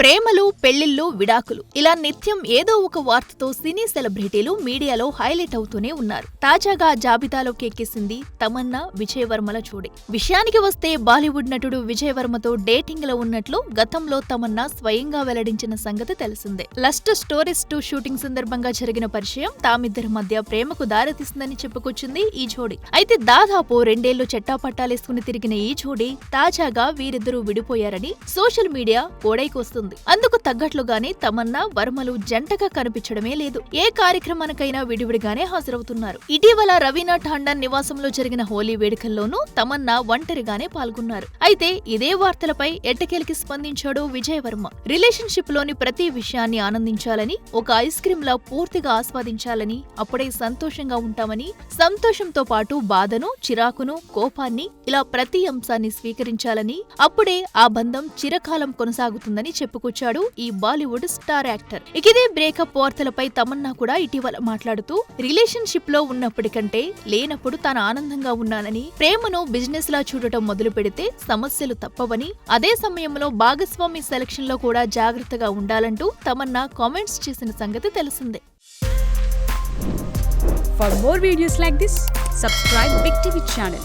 ప్రేమలు, పెళ్లిళ్లు, విడాకులు ఇలా నిత్యం ఏదో ఒక వార్తతో సినీ సెలబ్రిటీలు మీడియాలో హైలైట్ అవుతూనే ఉన్నారు. తాజాగా జాబితాలోకి ఎక్కేసింది తమన్నా, విజయ్ వర్మల జోడీ. విషయానికి వస్తే బాలీవుడ్ నటుడు విజయ్ వర్మతో డేటింగ్ లో ఉన్నట్లు గతంలో తమన్నా స్వయంగా వెల్లడించిన సంగతి తెలిసిందే. లస్ట్ స్టోరీస్ 2 షూటింగ్ సందర్భంగా జరిగిన పరిచయం తామిద్దరి మధ్య ప్రేమకు దారితీసిందని చెప్పుకొచ్చింది ఈ జోడీ. అయితే దాదాపు 2 ఏళ్లు చెట్టాపట్టాలేసుకుని తిరిగిన ఈ జోడీ తాజాగా వీరిద్దరూ విడిపోయారని సోషల్ మీడియా కోడైకొస్తుంది. అందుకు తగ్గట్లుగానే తమన్నా, వర్మలు జంటగా కనిపించడమే లేదు. ఏ కార్యక్రమానికైనా విడివిడిగానే హాజరవుతున్నారు. ఇటీవల రవీనా టాండన్ నివాసంలో జరిగిన హోలీ వేడుకల్లోనూ తమన్నా ఒంటరిగానే పాల్గొన్నారు. అయితే ఇదే వార్తలపై ఎట్టకేలకి స్పందించాడు విజయ్ వర్మ. రిలేషన్షిప్ లోని ప్రతి విషయాన్ని ఆనందించాలని, ఒక ఐస్ క్రీమ్ లా పూర్తిగా ఆస్వాదించాలని, అప్పుడే సంతోషంగా ఉంటామని, సంతోషంతో పాటు బాధను, చిరాకును, కోపాన్ని ఇలా ప్రతి అంశాన్ని స్వీకరించాలని, అప్పుడే ఆ బంధం చిరకాలం కొనసాగుతుందని చెప్పుకొచ్చాడు ఈ బాలీవుడ్ స్టార్ యాక్టర్. ఇదే బ్రేకప్ వార్తలపై తమన్నా కూడా ఇటీవల మాట్లాడుతూ రిలేషన్షిప్ లో ఉన్నప్పటికంటే లేనప్పుడు తాను ఆనందంగా ఉన్నానని, ప్రేమను బిజినెస్ లా చూడటం మొదలు పెడితే సమస్యలు తప్పవని, అదే సమయంలో భాగస్వామి సెలక్షన్ లో కూడా జాగ్రత్తగా ఉండాలంటూ తమన్నా కామెంట్స్ చేసిన సంగతి తెలిసిందే. For more videos like this, subscribe Big TV channel.